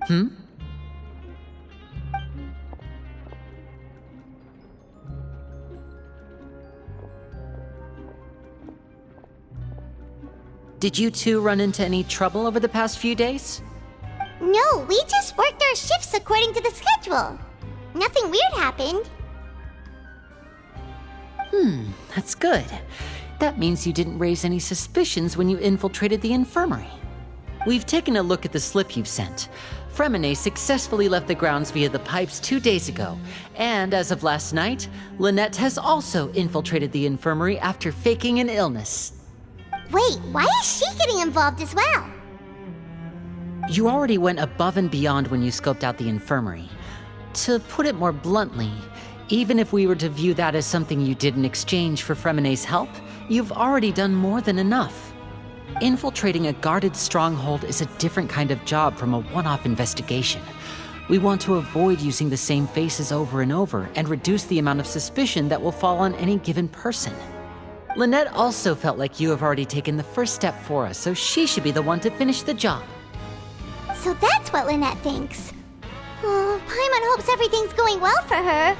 Hmm? Did you two run into any trouble over the past few days? No, we just worked our shifts according to the schedule. Nothing weird happened. That's good. That means you didn't raise any suspicions when you infiltrated the infirmary. We've taken a look at the slip you've sent. Fremine successfully left the grounds via the pipes 2 days ago, and as of last night, Lynette has also infiltrated the infirmary after faking an illness. Wait, why is she getting involved as well? You already went above and beyond when you scoped out the infirmary. To put it more bluntly, even if we were to view that as something you did in exchange for Fremine's help, you've already done more than enough. Infiltrating a guarded stronghold is a different kind of job from a one-off investigation. We want to avoid using the same faces over and over and reduce the amount of suspicion that will fall on any given person. Lynette also felt like you have already taken the first step for us, so she should be the one to finish the job. So that's what Lynette thinks. Oh, Paimon hopes everything's going well for her.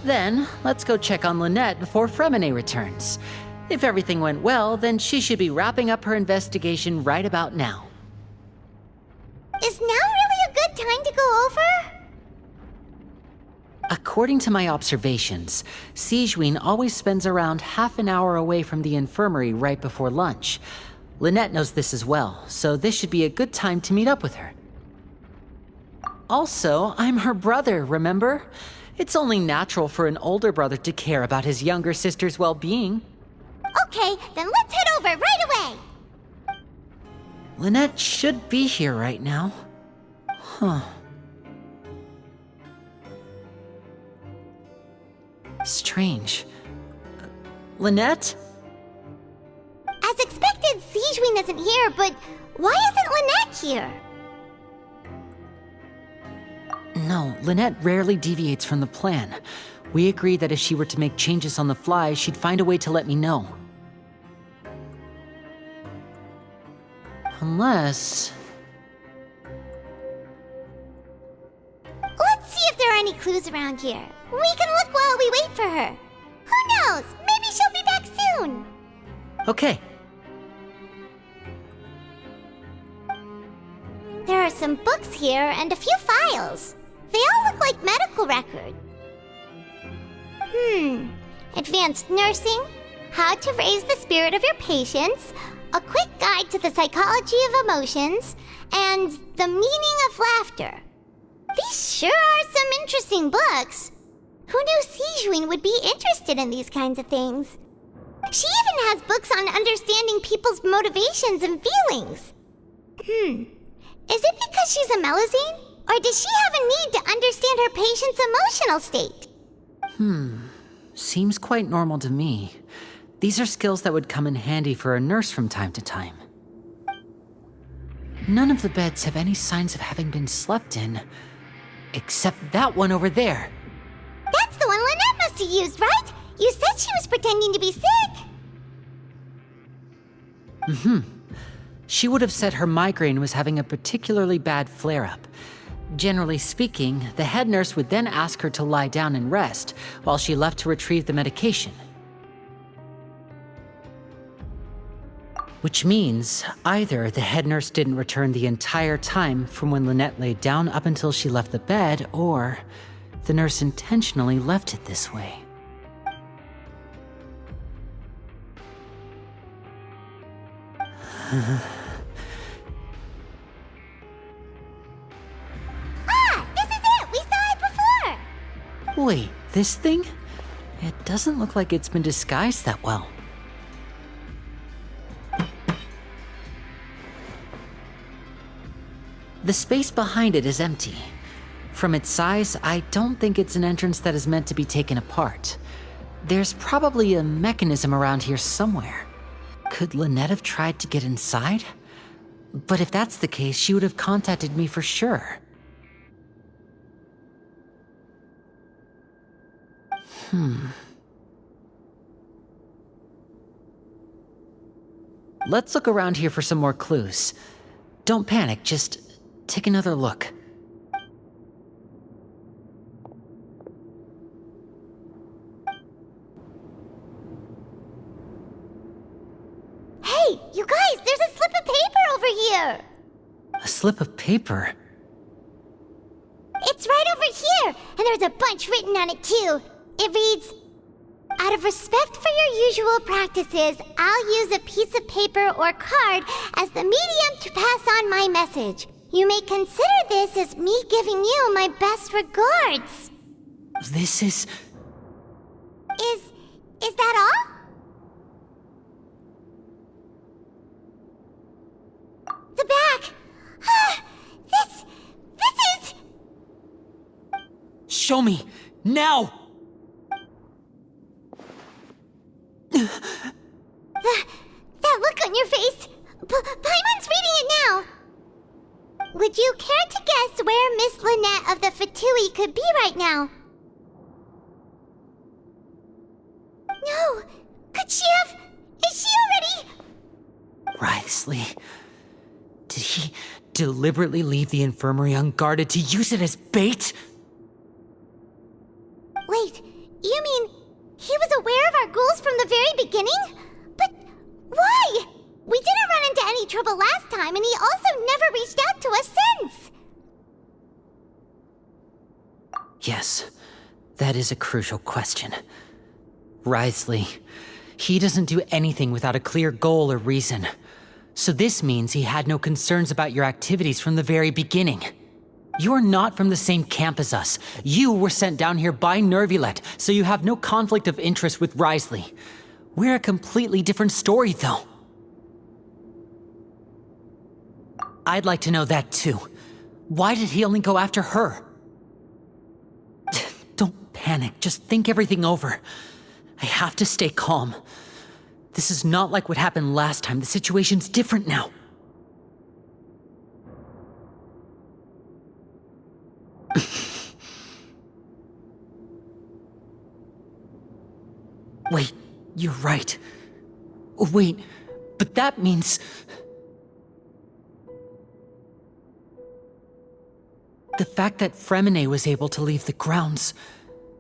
Then, let's go check on Lynette before Fremine returns. If everything went well, then she should be wrapping up her investigation right about now. Is now really a good time to go over? According to my observations, Sigewinne always spends around half an hour away from the infirmary right before lunch. Lynette knows this as well, so this should be a good time to meet up with her. Also, I'm her brother, remember? It's only natural for an older brother to care about his younger sister's well-being. Okay, then let's head over right away! Lynette should be here right now. Huh. Strange. Lynette? As expected, Sigewinne isn't here, but why isn't Lynette here? No, Lynette rarely deviates from the plan. We agreed that if she were to make changes on the fly, she'd find a way to let me know. Unless... Let's see if there are any clues around here. We can look while we wait for her. Who knows? Maybe she'll be back soon. Okay. There are some books here and a few files. They all look like medical records. Advanced nursing, how to raise the spirit of your patients, a quick guide to the psychology of emotions, and the meaning of laughter. These sure are some interesting books. Who knew Sigewinne would be interested in these kinds of things? She even has books on understanding people's motivations and feelings. Is it because she's a Melusine? Or does she have a need to understand her patient's emotional state? Seems quite normal to me. These are skills that would come in handy for a nurse from time to time. None of the beds have any signs of having been slept in. Except that one over there. That's the one Lynette must have used, right? You said she was pretending to be sick. She would have said her migraine was having a particularly bad flare-up. Generally speaking, the head nurse would then ask her to lie down and rest while she left to retrieve the medication. Which means either the head nurse didn't return the entire time from when Lynette laid down up until she left the bed, or the nurse intentionally left it this way. This is it! We saw it before! Wait, this thing? It doesn't look like it's been disguised that well. The space behind it is empty. From its size, I don't think it's an entrance that is meant to be taken apart. There's probably a mechanism around here somewhere. Could Lynette have tried to get inside? But if that's the case, she would have contacted me for sure. Let's look around here for some more clues. Don't panic, just take another look. Hey, you guys, there's a slip of paper over here! A slip of paper? It's right over here, and there's a bunch written on it too. It reads, "Out of respect for your usual practices, I'll use a piece of paper or card as the medium to pass on my message. You may consider this as me giving you my best regards." This is... Is that all? The back! This is... Show me! Now! That look on your face! Paimon's reading it now! Would you care to guess where Miss Lynette of the Fatui could be right now? No! Could she have... Is she already... Writhsley. Did he deliberately leave the infirmary unguarded to use it as bait? Wait, you mean he was aware of our goals from the very beginning? But why? We didn't run into any trouble last time, and he also never reached out to us since. Yes, that is a crucial question. Writhsley, he doesn't do anything without a clear goal or reason. So this means he had no concerns about your activities from the very beginning. You're not from the same camp as us. You were sent down here by Nervulet, so you have no conflict of interest with Writhsley. We're a completely different story, though. I'd like to know that, too. Why did he only go after her? Don't panic. Just think everything over. I have to stay calm. This is not like what happened last time. The situation's different now. Wait, you're right. Wait, but that means... The fact that Fremine was able to leave the grounds,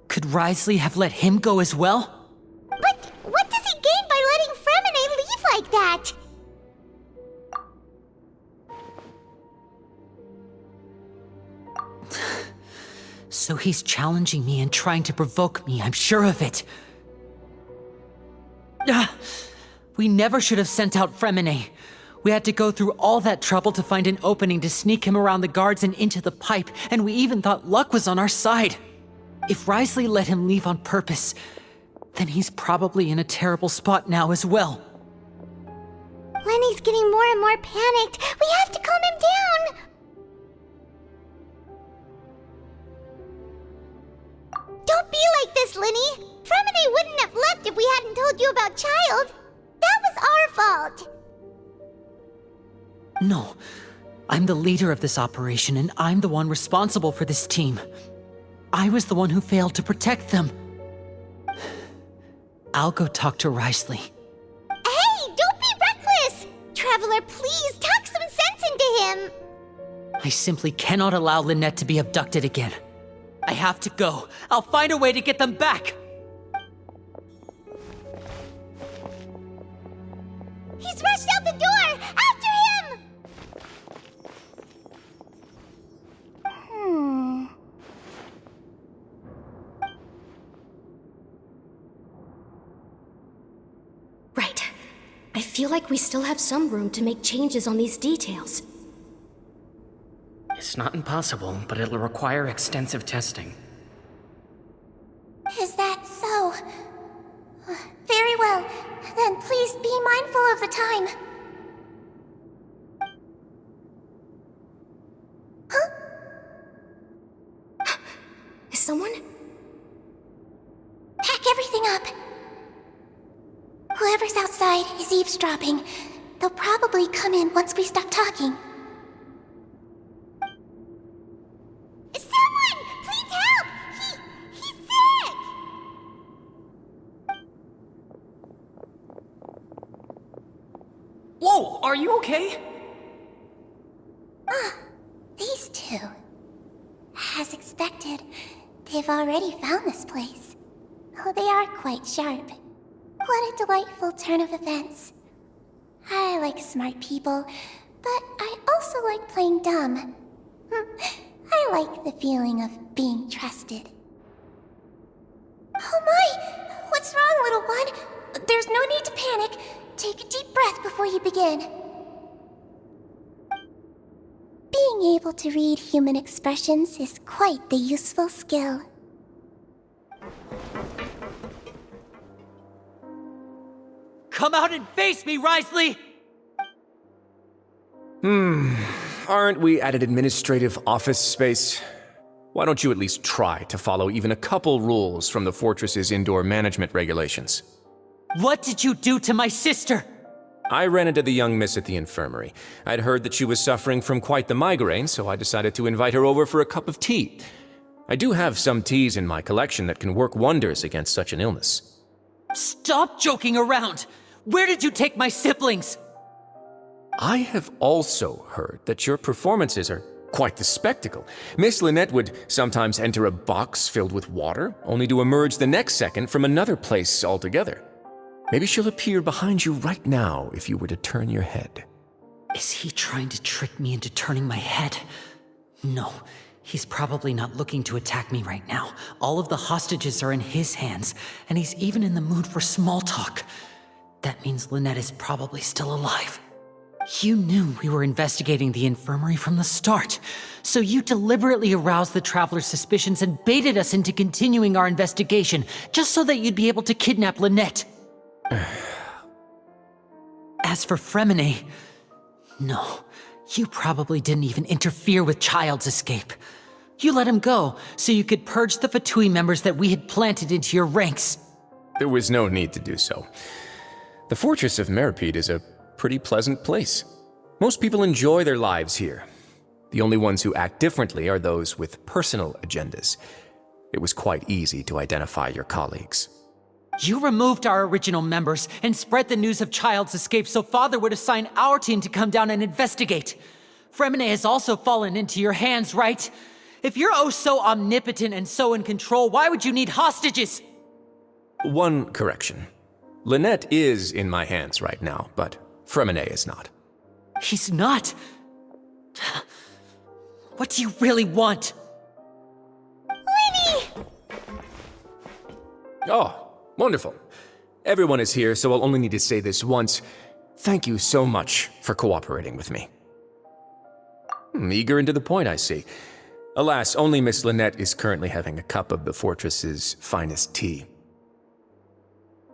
could Writhsley have let him go as well? But what does he gain by letting Fremine leave like that? So he's challenging me and trying to provoke me, I'm sure of it. We never should have sent out Fremine. We had to go through all that trouble to find an opening to sneak him around the guards and into the pipe, and we even thought luck was on our side. If Writhsley let him leave on purpose, then he's probably in a terrible spot now as well. Lenny's getting more and more panicked. We have to calm him down. Don't be like this, Lenny. Fremine wouldn't have left if we hadn't told you about Child. That was our fault. No, I'm the leader of this operation, and I'm the one responsible for this team. I was the one who failed to protect them. I'll go talk to Writhsley. Hey, don't be reckless! Traveler, please talk some sense into him. I simply cannot allow Lynette to be abducted again. I have to go. I'll find a way to get them back. He's rushed out the door! After him! Right. I feel like we still have some room to make changes on these details. It's not impossible, but it'll require extensive testing. Is that so? Very well. Then please be mindful of the time. Huh? Is someone? Pack everything up. Whoever's outside is eavesdropping. They'll probably come in once we stop talking. Someone! Please help! He's sick! Whoa, are you okay? These two. As expected, they've already found this place. Oh, they are quite sharp. What a delightful turn of events. I like smart people, but I also like playing dumb. I like the feeling of being trusted. Oh my! What's wrong, little one? There's no need to panic. Take a deep breath before you begin. Being able to read human expressions is quite the useful skill. Come out and face me, Risley! Aren't we at an administrative office space? Why don't you at least try to follow even a couple rules from the fortress's indoor management regulations? What did you do to my sister? I ran into the young miss at the infirmary. I'd heard that she was suffering from quite the migraine, so I decided to invite her over for a cup of tea. I do have some teas in my collection that can work wonders against such an illness. Stop joking around! Where did you take my siblings? I have also heard that your performances are quite the spectacle. Miss Lynette would sometimes enter a box filled with water, only to emerge the next second from another place altogether. Maybe she'll appear behind you right now if you were to turn your head. Is he trying to trick me into turning my head? No, he's probably not looking to attack me right now. All of the hostages are in his hands, and he's even in the mood for small talk. That means Lynette is probably still alive. You knew we were investigating the infirmary from the start, so you deliberately aroused the Traveler's suspicions and baited us into continuing our investigation, just so that you'd be able to kidnap Lynette. As for Fremine, no, you probably didn't even interfere with Child's escape. You let him go, so you could purge the Fatui members that we had planted into your ranks. There was no need to do so. The Fortress of Meripede is a pretty pleasant place. Most people enjoy their lives here. The only ones who act differently are those with personal agendas. It was quite easy to identify your colleagues. You removed our original members and spread the news of Child's escape so Father would assign our team to come down and investigate. Fremine has also fallen into your hands, right? If you're oh so omnipotent and so in control, why would you need hostages? One correction. Lynette is in my hands right now, but Fremine is not. He's not? What do you really want? Linny! Oh, wonderful. Everyone is here, so I'll only need to say this once. Thank you so much for cooperating with me. Eager and to the point, I see. Alas, only Miss Lynette is currently having a cup of the fortress's finest tea.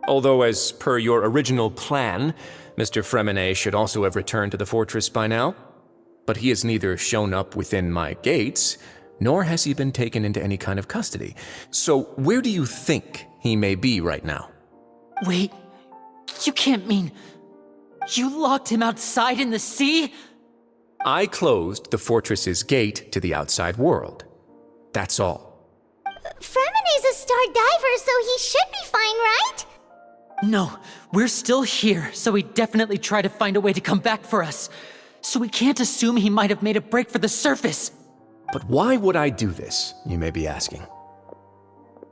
Although, as per your original plan, Mr. Fremine should also have returned to the fortress by now. But he has neither shown up within my gates, nor has he been taken into any kind of custody. So where do you think he may be right now? Wait, you can't mean... You locked him outside in the sea? I closed the fortress's gate to the outside world. That's all. Fremine's a star diver, so he should be fine, right? No, we're still here, so he'd definitely try to find a way to come back for us. So we can't assume he might have made a break for the surface. But why would I do this, you may be asking?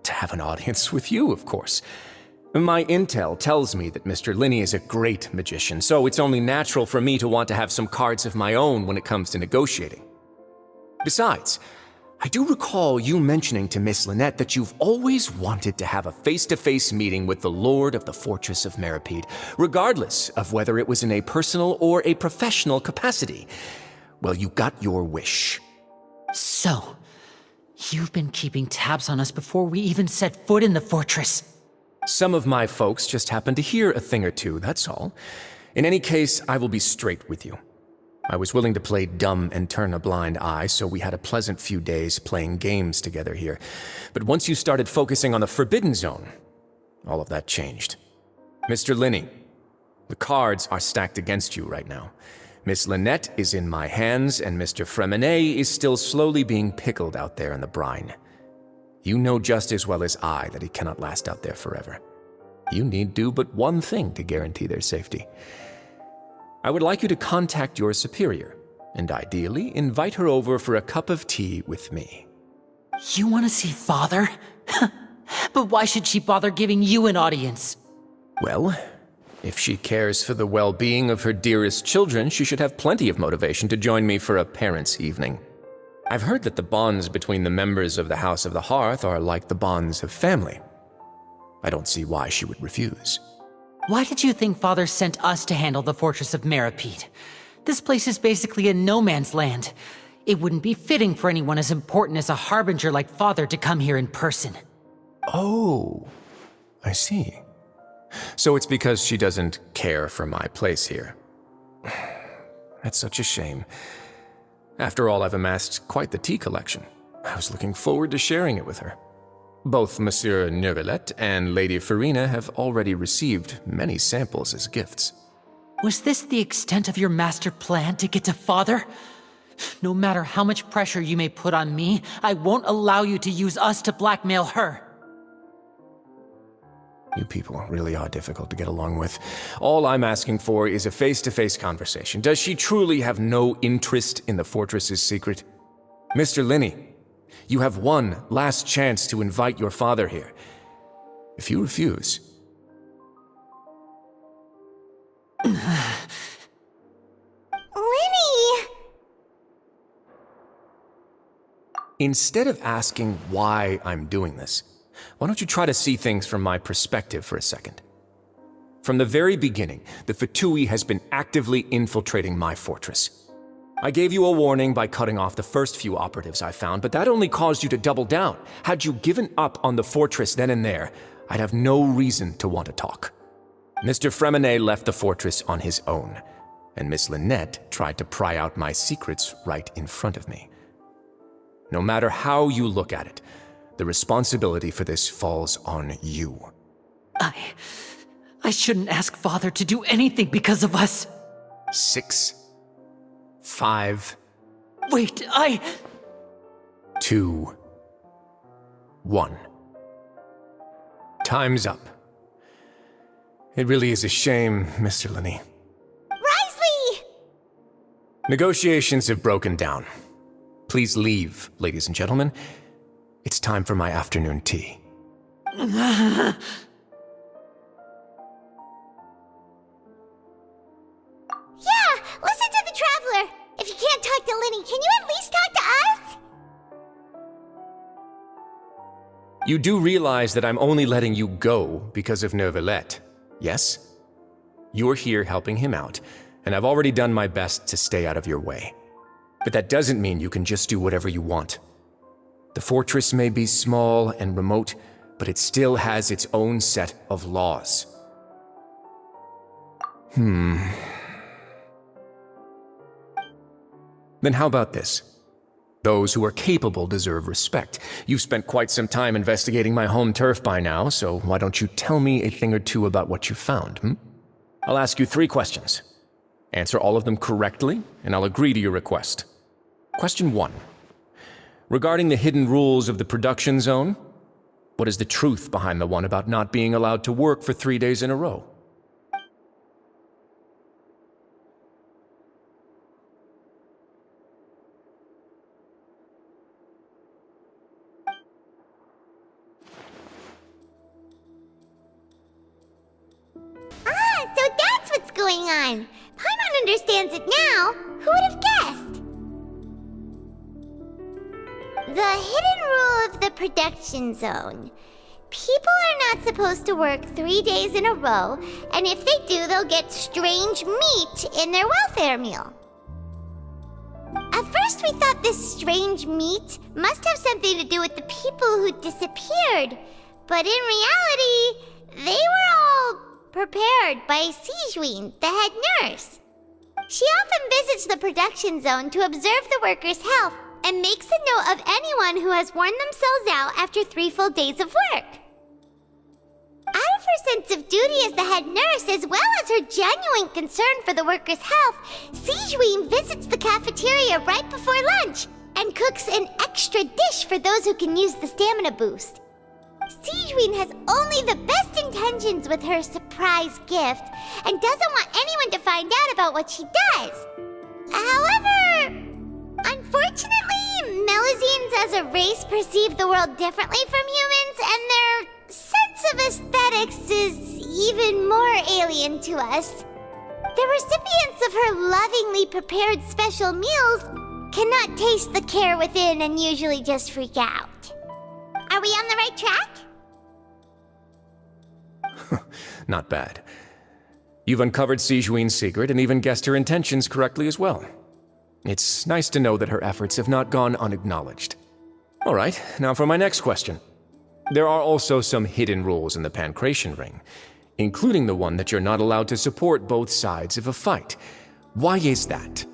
To have an audience with you, of course. My intel tells me that Mr. Linney is a great magician, so it's only natural for me to want to have some cards of my own when it comes to negotiating. Besides, I do recall you mentioning to Miss Lynette that you've always wanted to have a face-to-face meeting with the Lord of the Fortress of Meripede, regardless of whether it was in a personal or a professional capacity. Well, you got your wish. So, you've been keeping tabs on us before we even set foot in the fortress. Some of my folks just happened to hear a thing or two, that's all. In any case, I will be straight with you. I was willing to play dumb and turn a blind eye, so we had a pleasant few days playing games together here. But once you started focusing on the Forbidden Zone, all of that changed. Mr. Linney, the cards are stacked against you right now. Miss Lynette is in my hands, and Mr. Fremine is still slowly being pickled out there in the brine. You know just as well as I that he cannot last out there forever. You need do but one thing to guarantee their safety. I would like you to contact your superior, and ideally invite her over for a cup of tea with me. You want to see Father? But why should she bother giving you an audience? Well, if she cares for the well-being of her dearest children, she should have plenty of motivation to join me for a parents' evening. I've heard that the bonds between the members of the House of the Hearth are like the bonds of family. I don't see why she would refuse. Why did you think Father sent us to handle the Fortress of Meripede? This place is basically a no-man's land. It wouldn't be fitting for anyone as important as a harbinger like Father to come here in person. Oh, I see. So it's because she doesn't care for my place here. That's such a shame. After all, I've amassed quite the tea collection. I was looking forward to sharing it with her. Both Monsieur Neuvillette and Lady Farina have already received many samples as gifts. Was this the extent of your master plan to get to Father? No matter how much pressure you may put on me, I won't allow you to use us to blackmail her. You people really are difficult to get along with. All I'm asking for is a face-to-face conversation. Does she truly have no interest in the fortress's secret? Mr. Linney, you have one last chance to invite your father here. If you refuse... Linny! Instead of asking why I'm doing this, why don't you try to see things from my perspective for a second? From the very beginning, the Fatui has been actively infiltrating my fortress. I gave you a warning by cutting off the first few operatives I found, but that only caused you to double down. Had you given up on the fortress then and there, I'd have no reason to want to talk. Mr. Fremenet left the fortress on his own, and Miss Lynette tried to pry out my secrets right in front of me. No matter how you look at it, the responsibility for this falls on you. I shouldn't ask Father to do anything because of us. 6, 5... Wait, 2, 1. Time's up. It really is a shame, Mr. Linney. Risley! Negotiations have broken down. Please leave, ladies and gentlemen. It's time for my afternoon tea. Yeah, listen to the Traveler! If you can't talk to Linny, can you at least talk to us? You do realize that I'm only letting you go because of Neuvillette, yes? You're here helping him out, and I've already done my best to stay out of your way. But that doesn't mean you can just do whatever you want. The fortress may be small and remote, but it still has its own set of laws. Then how about this? Those who are capable deserve respect. You've spent quite some time investigating my home turf by now, so why don't you tell me a thing or two about what you found, I'll ask you 3 questions. Answer all of them correctly, and I'll agree to your request. Question 1. Regarding the hidden rules of the production zone, what is the truth behind the one about not being allowed to work for 3 days in a row? So that's what's going on. Paimon understands it now. Who would have guessed? The hidden rule of the production zone. People are not supposed to work 3 days in a row, and if they do, they'll get strange meat in their welfare meal. At first we thought this strange meat must have something to do with the people who disappeared, but in reality, they were all prepared by Sijween, the head nurse. She often visits the production zone to observe the workers' health and makes a note of anyone who has worn themselves out after 3 full days of work. Out of her sense of duty as the head nurse, as well as her genuine concern for the workers' health, Sijween visits the cafeteria right before lunch and cooks an extra dish for those who can use the stamina boost. Sijween has only the best intentions with her surprise gift and doesn't want anyone to find out about what she does. However, unfortunately, Melusines as a race perceive the world differently from humans, and their sense of aesthetics is even more alien to us. The recipients of her lovingly prepared special meals cannot taste the care within and usually just freak out. Are we on the right track? Not bad. You've uncovered Sijuin's secret and even guessed her intentions correctly as well. It's nice to know that her efforts have not gone unacknowledged. All right, now for my next question. There are also some hidden rules in the Pancration Ring, including the one that you're not allowed to support both sides of a fight. Why is that?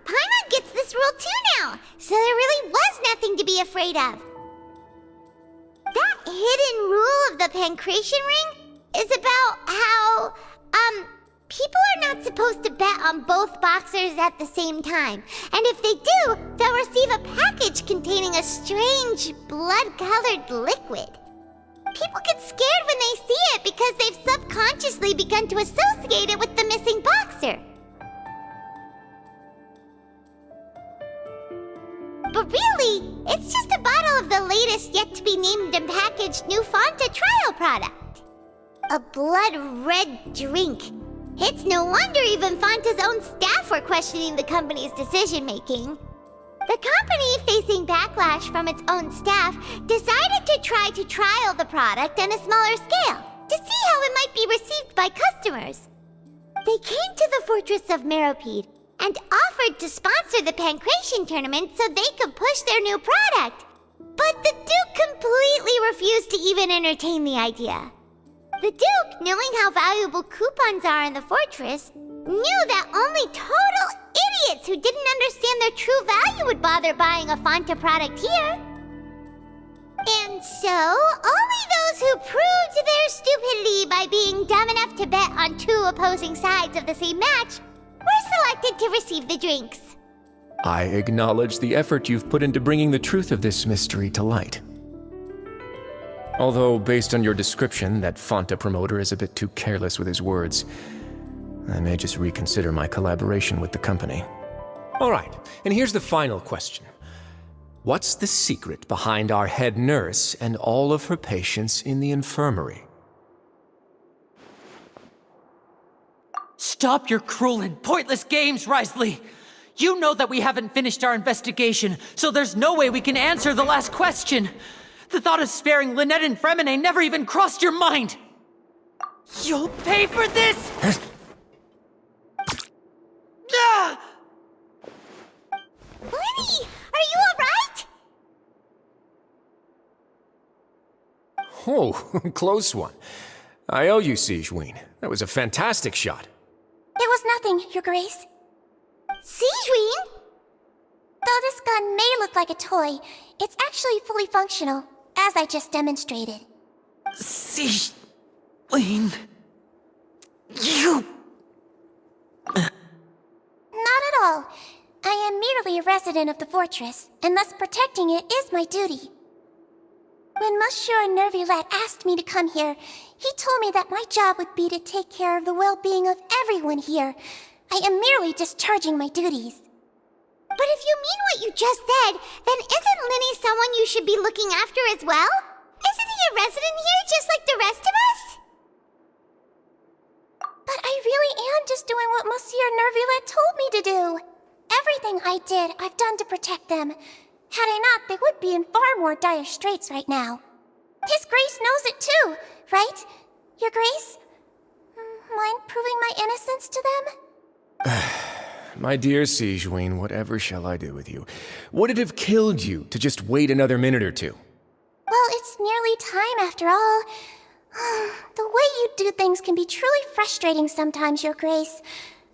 Paimon gets this rule too now, so there really was nothing to be afraid of. That hidden rule of the Pancration Ring is about how, people are not supposed to bet on both boxers at the same time. And if they do, they'll receive a package containing a strange, blood-colored liquid. People get scared when they see it because they've subconsciously begun to associate it with the missing boxer. But really, it's just a bottle of the latest yet-to-be-named and packaged new Fanta trial product. A blood-red drink. It's no wonder even Fanta's own staff were questioning the company's decision-making. The company, facing backlash from its own staff, decided to try to trial the product on a smaller scale to see how it might be received by customers. They came to the fortress of Meropide and offered to sponsor the Pancration tournament so they could push their new product. But the Duke completely refused to even entertain the idea. The Duke, knowing how valuable coupons are in the fortress, knew that only total idiots who didn't understand their true value would bother buying a Fanta product here. And so, only those who proved their stupidity by being dumb enough to bet on two opposing sides of the same match were selected to receive the drinks. I acknowledge the effort you've put into bringing the truth of this mystery to light. Although, based on your description, that Fanta promoter is a bit too careless with his words, I may just reconsider my collaboration with the company. All right, and here's the final question. What's the secret behind our head nurse and all of her patients in the infirmary? Stop your cruel and pointless games, Risley! You know that we haven't finished our investigation, so there's no way we can answer the last question. The thought of sparing Lynette and Fremine never even crossed your mind! You'll pay for this! Ah! Lenny, are you alright? Oh, close one. I owe you, Sijuin. That was a fantastic shot. It was nothing, Your Grace. Sijuin? Though this gun may look like a toy, it's actually fully functional, as I just demonstrated. Sijuin... You... Not at all. I am merely a resident of the fortress, and thus protecting it is my duty. When Monsieur Nervulette asked me to come here, he told me that my job would be to take care of the well-being of everyone here. I am merely discharging my duties. But if you mean what you just said, then isn't Linny someone you should be looking after as well? Isn't he a resident here just like the rest of us? But I really am just doing what Monsieur Nervulette told me to do. Everything I did, I've done to protect them. Had I not, they would be in far more dire straits right now. His Grace knows it too, right? Your Grace? Mind proving my innocence to them? My dear Sijuin, whatever shall I do with you? Would it have killed you to just wait another minute or two? Well, it's nearly time after all. The way you do things can be truly frustrating sometimes, Your Grace.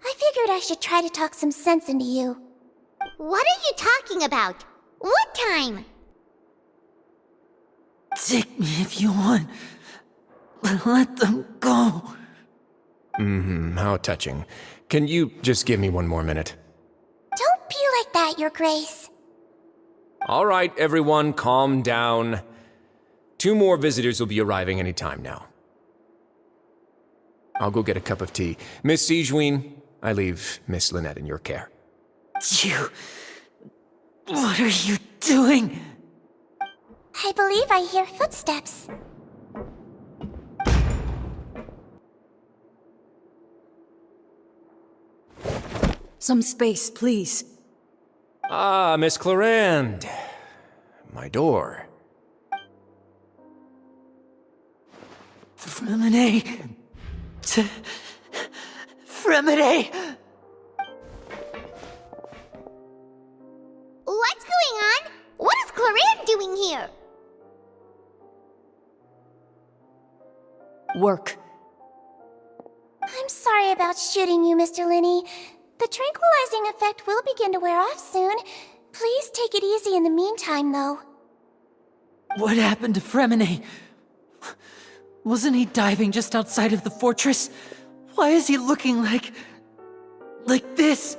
I figured I should try to talk some sense into you. What are you talking about? What time? Take me if you want. Let them go. How touching. Can you just give me one more minute? Don't be like that, Your Grace. All right, everyone, calm down. 2 more visitors will be arriving any time now. I'll go get a cup of tea. Miss Sigewinne, I leave Miss Lynette in your care. You... What are you doing? I believe I hear footsteps. Some space, please. Ah, Miss Clarande. My door. Fremine... Fremine... What's going on? What is Clarande doing here? Work. I'm sorry about shooting you, Mr. Linney. The tranquilizing effect will begin to wear off soon. Please take it easy in the meantime, though. What happened to Fremine? Wasn't he diving just outside of the fortress? Why is he looking like this?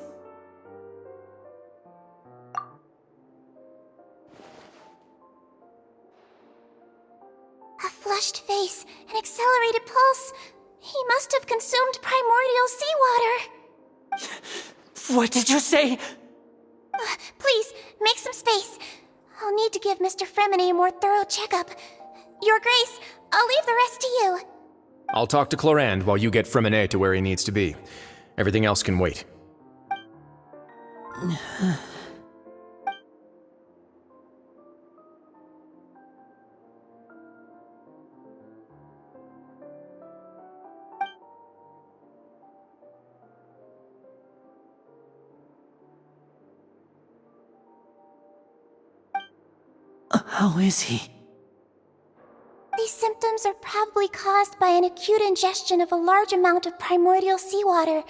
A flushed face, an accelerated pulse. He must have consumed primordial seawater. What did you say? Please, make some space. I'll need to give Mr. Fremine a more thorough checkup. Your Grace, I'll leave the rest to you. I'll talk to Clarande while you get Fremine to where he needs to be. Everything else can wait. How is he? These symptoms are probably caused by an acute ingestion of a large amount of primordial seawater.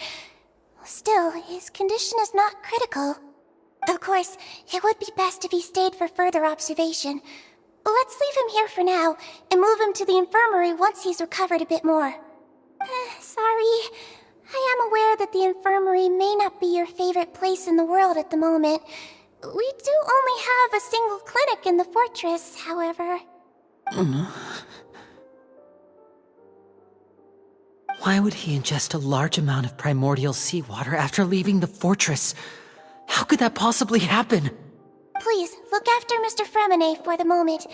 Still, his condition is not critical. Of course, it would be best if he stayed for further observation. Let's leave him here for now, and move him to the infirmary once he's recovered a bit more. Sorry. I am aware that the infirmary may not be your favorite place in the world at the moment. We do only have a single clinic in the fortress, however. Why would he ingest a large amount of primordial seawater after leaving the fortress? How could that possibly happen? Please, look after Mr. Fremine for the moment.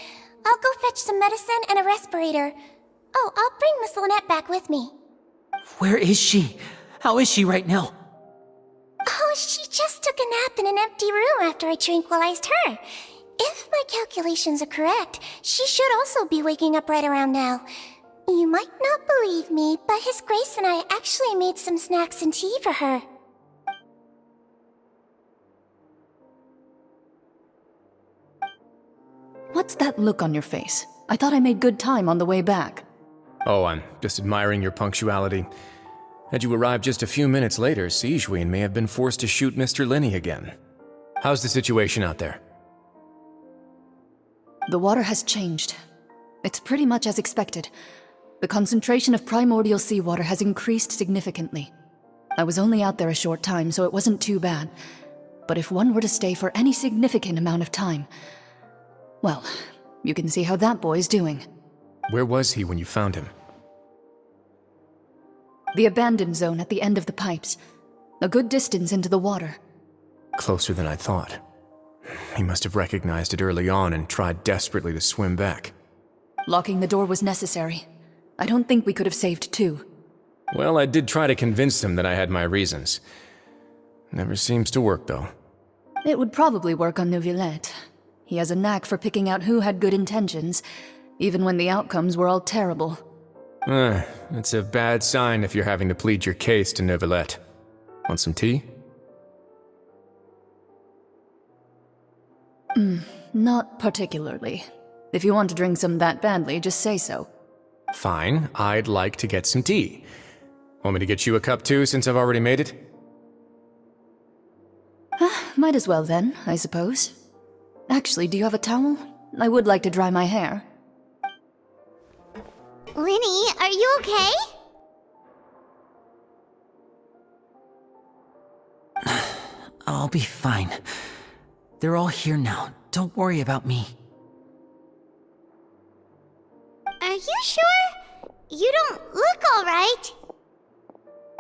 I'll go fetch some medicine and a respirator. Oh, I'll bring Miss Lynette back with me. Where is she? How is she right now? Oh, she just took a nap in an empty room after I tranquilized her. If my calculations are correct, she should also be waking up right around now. You might not believe me, but His Grace and I actually made some snacks and tea for her. What's that look on your face? I thought I made good time on the way back. Oh, I'm just admiring your punctuality. Had you arrived just a few minutes later, Sigewinne may have been forced to shoot Mr. Linney again. How's the situation out there? The water has changed. It's pretty much as expected. The concentration of primordial seawater has increased significantly. I was only out there a short time, so it wasn't too bad. But if one were to stay for any significant amount of time... well, you can see how that boy's doing. Where was he when you found him? The abandoned zone at the end of the pipes. A good distance into the water. Closer than I thought. He must have recognized it early on and tried desperately to swim back. Locking the door was necessary. I don't think we could have saved two. Well, I did try to convince him that I had my reasons. Never seems to work, though. It would probably work on Neuvillette. He has a knack for picking out who had good intentions, even when the outcomes were all terrible. It's a bad sign if you're having to plead your case to Neuvillette. Want some tea? Not particularly. If you want to drink some that badly, just say so. Fine, I'd like to get some tea. Want me to get you a cup too, since I've already made it? Might as well then, I suppose. Actually, do you have a towel? I would like to dry my hair. Linny, are you okay? I'll be fine. They're all here now. Don't worry about me. Are you sure? You don't look alright.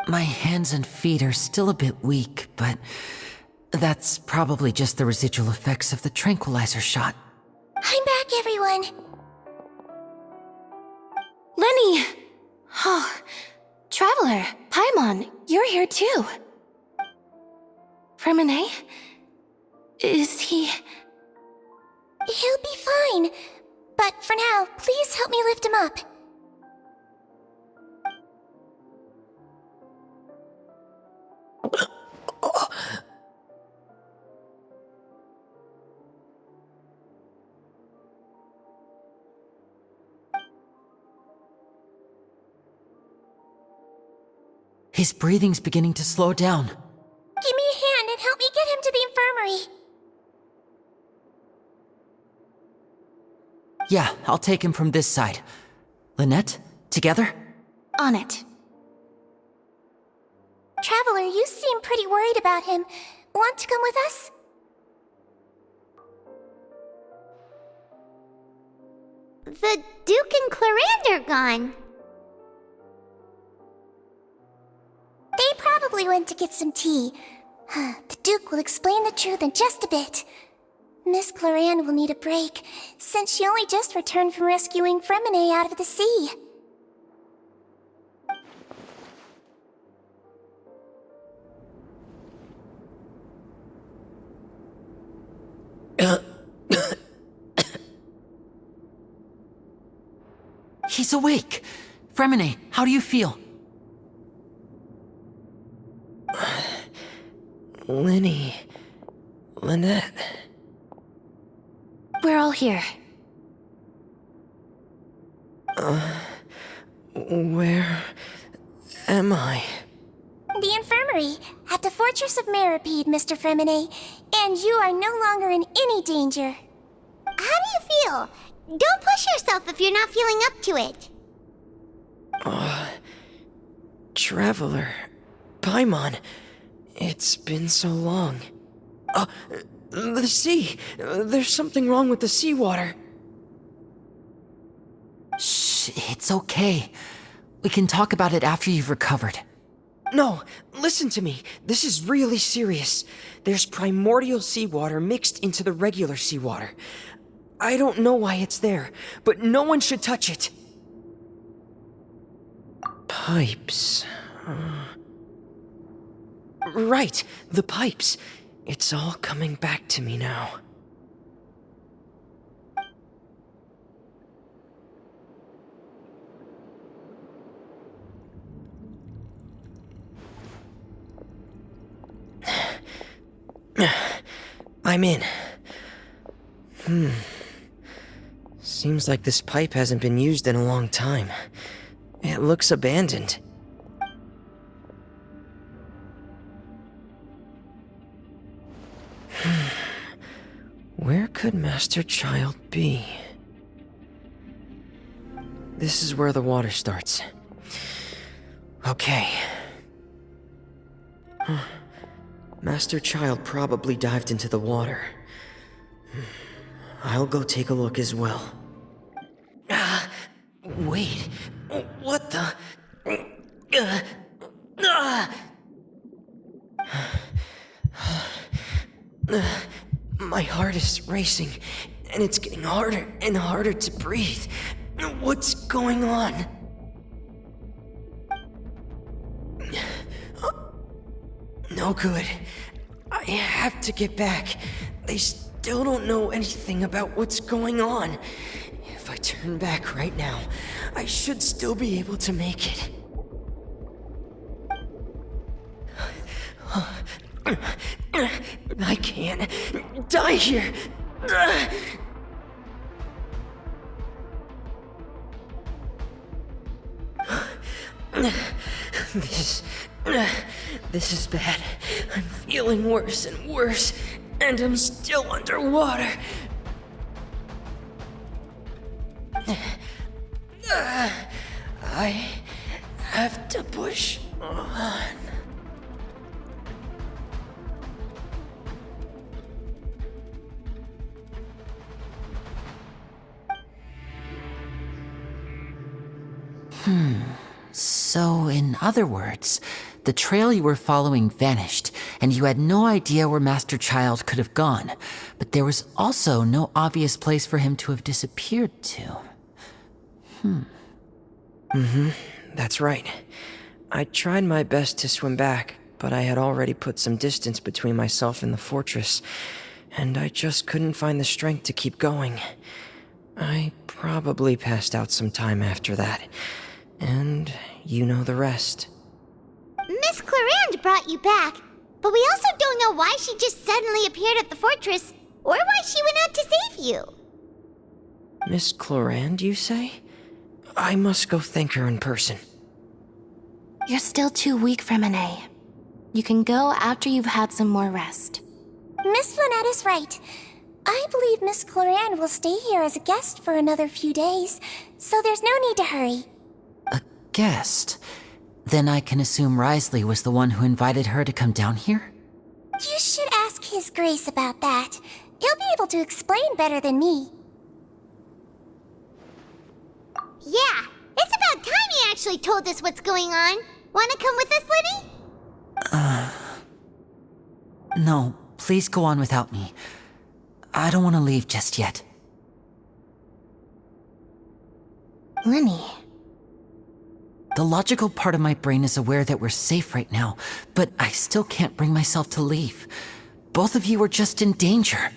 My hands and feet are still a bit weak, but that's probably just the residual effects of the tranquilizer shot. I'm back, everyone. Lenny! Oh, Traveler, Paimon, you're here too. Remine? Is he... He'll be fine. But for now, please help me lift him up. His breathing's beginning to slow down. Give me a hand and help me get him to the infirmary. Yeah, I'll take him from this side. Lynette, together? On it. Traveler, you seem pretty worried about him. Want to come with us? The Duke and Clarande are gone. They probably went to get some tea. The Duke will explain the truth in just a bit. Miss Clarande will need a break, since she only just returned from rescuing Fremine out of the sea. He's awake! Fremine, how do you feel? Linny... Lynette... We're all here. Where... am I? The infirmary, at the Fortress of Meripede, Mr. Fremine, and you are no longer in any danger. How do you feel? Don't push yourself if you're not feeling up to it. Traveler... Paimon... It's been so long. The sea! There's something wrong with the seawater. Shh, it's okay. We can talk about it after you've recovered. No, listen to me. This is really serious. There's primordial seawater mixed into the regular seawater. I don't know why it's there, but no one should touch it. Pipes... Right, the pipes. It's all coming back to me now. I'm in. Seems like this pipe hasn't been used in a long time. It looks abandoned. Where could Master Child be? This is where the water starts. Okay. Master Child probably dived into the water. I'll go take a look as well. Wait. What the... My heart is racing, and it's getting harder and harder to breathe. What's going on? No good. I have to get back. They still don't know anything about what's going on. If I turn back right now, I should still be able to make it. I can't die here. This is bad. I'm feeling worse and worse, and I'm still underwater. I have to push on. So, in other words, the trail you were following vanished, and you had no idea where Master Child could have gone, but there was also no obvious place for him to have disappeared to. That's right. I tried my best to swim back, but I had already put some distance between myself and the fortress, and I just couldn't find the strength to keep going. I probably passed out some time after that, and you know the rest. Miss Clarande brought you back, but we also don't know why she just suddenly appeared at the fortress, or why she went out to save you. Miss Clarande, you say? I must go thank her in person. You're still too weak, Fremine. You can go after you've had some more rest. Miss Lynette is right. I believe Miss Clarande will stay here as a guest for another few days, so there's no need to hurry. A guest? Then I can assume Risley was the one who invited her to come down here? You should ask His Grace about that. He'll be able to explain better than me. Yeah, it's about time he actually told us what's going on. Wanna come with us, Lenny? No, please go on without me. I don't want to leave just yet. Lenny. The logical part of my brain is aware that we're safe right now, but I still can't bring myself to leave. Both of you are just in danger.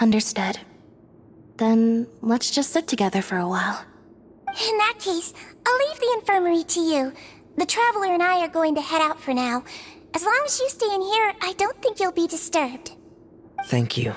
Understood. Then let's just sit together for a while. In that case, I'll leave the infirmary to you. The Traveler and I are going to head out for now. As long as you stay in here, I don't think you'll be disturbed. Thank you.